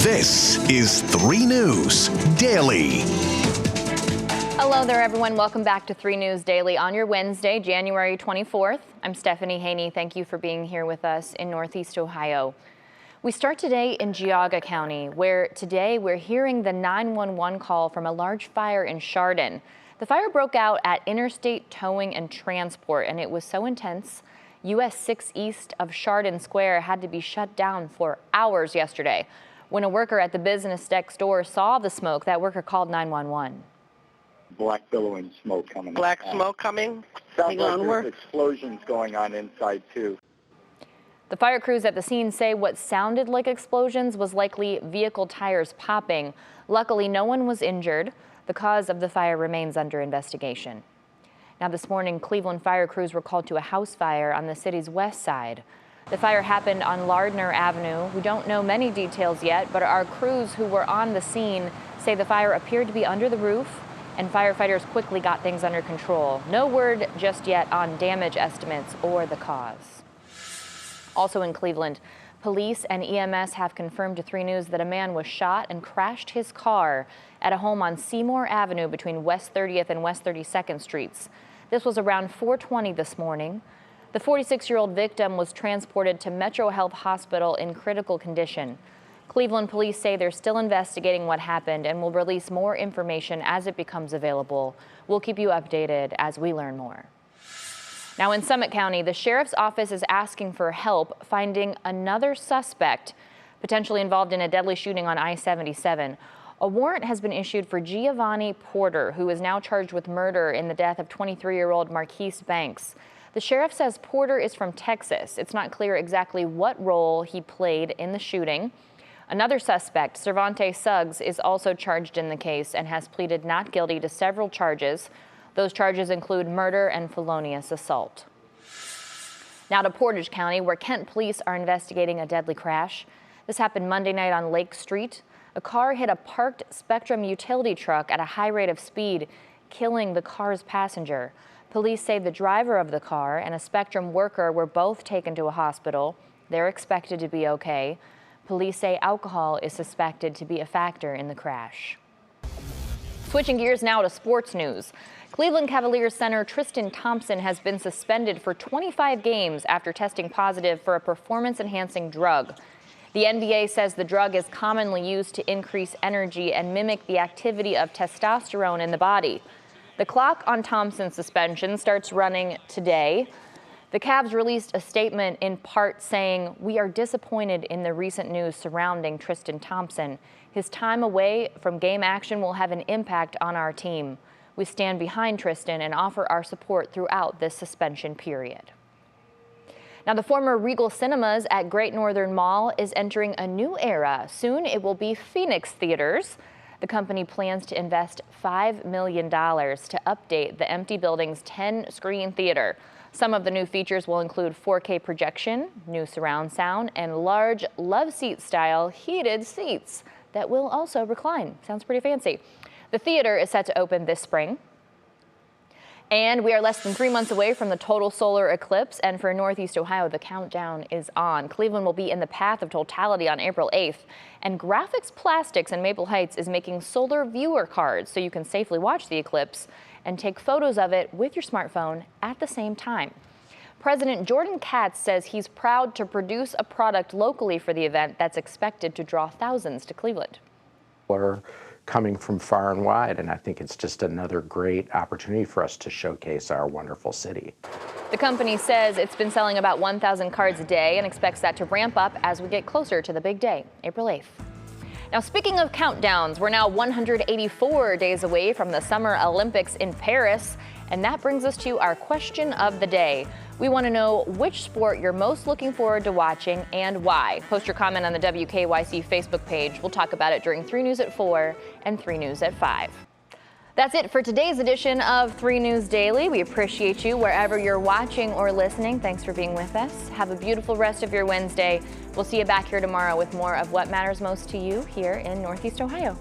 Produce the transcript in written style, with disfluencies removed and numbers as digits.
This is 3 News Daily. Hello there, everyone. Welcome back to 3 News Daily on your Wednesday, January 24th. I'm Stephanie Haney. Thank you for being here with us in Northeast Ohio. We start today in Geauga County, where today we're hearing the 911 call from a large fire in Chardon. The fire broke out at Interstate Towing and Transport, and it was so intense, US 6 east of Chardon Square had to be shut down for hours yesterday. When a worker at the business next door saw the smoke, that worker called 911. Black billowing smoke coming. Black smoke coming? Sounds like there's explosions going on inside, too. The fire crews at the scene say what sounded like explosions was likely vehicle tires popping. Luckily, no one was injured. The cause of the fire remains under investigation. Now this morning, Cleveland fire crews were called to a house fire on the city's west side. The fire happened on Lardner Avenue. We don't know many details yet, but our crews who were on the scene say the fire appeared to be under the roof, and firefighters quickly got things under control. No word just yet on damage estimates or the cause. Also in Cleveland, police and EMS have confirmed to 3 News that a man was shot and crashed his car at a home on Seymour Avenue between West 30th and West 32nd Streets. This was around 4:20 this morning. The 46-year-old victim was transported to Metro Health Hospital in critical condition. Cleveland police say they're still investigating what happened and will release more information as it becomes available. We'll keep you updated as we learn more. Now in Summit County, the sheriff's office is asking for help finding another suspect potentially involved in a deadly shooting on I-77. A warrant has been issued for Giovanni Porter, who is now charged with murder in the death of 23-year-old Marquise Banks. The sheriff says Porter is from Texas. It's not clear exactly what role he played in the shooting. Another suspect, Cervante Suggs, is also charged in the case and has pleaded not guilty to several charges. Those charges include murder and felonious assault. Now to Portage County, where Kent police are investigating a deadly crash. This happened Monday night on Lake Street. A car hit a parked Spectrum utility truck at a high rate of speed, killing the car's passenger. Police say the driver of the car and a Spectrum worker were both taken to a hospital. They're expected to be okay. Police say alcohol is suspected to be a factor in the crash. Switching gears now to sports news. Cleveland Cavaliers center Tristan Thompson has been suspended for 25 games after testing positive for a performance-enhancing drug. The NBA says the drug is commonly used to increase energy and mimic the activity of testosterone in the body. The clock on Thompson's suspension starts running today. The Cavs released a statement in part saying, "We are disappointed in the recent news surrounding Tristan Thompson. His time away from game action will have an impact on our team. We stand behind Tristan and offer our support throughout this suspension period." Now, the former Regal Cinemas at Great Northern Mall is entering a new era. Soon it will be Phoenix Theaters. The company plans to invest $5 million to update the empty building's 10-screen theater. Some of the new features will include 4K projection, new surround sound, and large love seat style heated seats that will also recline. Sounds pretty fancy. The theater is set to open this spring. And we are less than 3 months away from the total solar eclipse, and for Northeast Ohio, the countdown is on. Cleveland will be in the path of totality on April 8th, and Graphics Plastics in Maple Heights is making solar viewer cards so you can safely watch the eclipse and take photos of it with your smartphone at the same time. President Jordan Katz says he's proud to produce a product locally for the event that's expected to draw thousands to Cleveland. Are coming from far and wide, and I think it's just another great opportunity for us to showcase our wonderful city. The company says it's been selling about 1,000 cards a day and expects that to ramp up as we get closer to the big day, April 8th. Now, speaking of countdowns, we're now 184 days away from the Summer Olympics in Paris, and that brings us to our question of the day. We want to know which sport you're most looking forward to watching and why. Post your comment on the WKYC Facebook page. We'll talk about it during 3 News at 4 and 3 News at 5. That's it for today's edition of 3 News Daily. We appreciate you wherever you're watching or listening. Thanks for being with us. Have a beautiful rest of your Wednesday. We'll see you back here tomorrow with more of what matters most to you here in Northeast Ohio.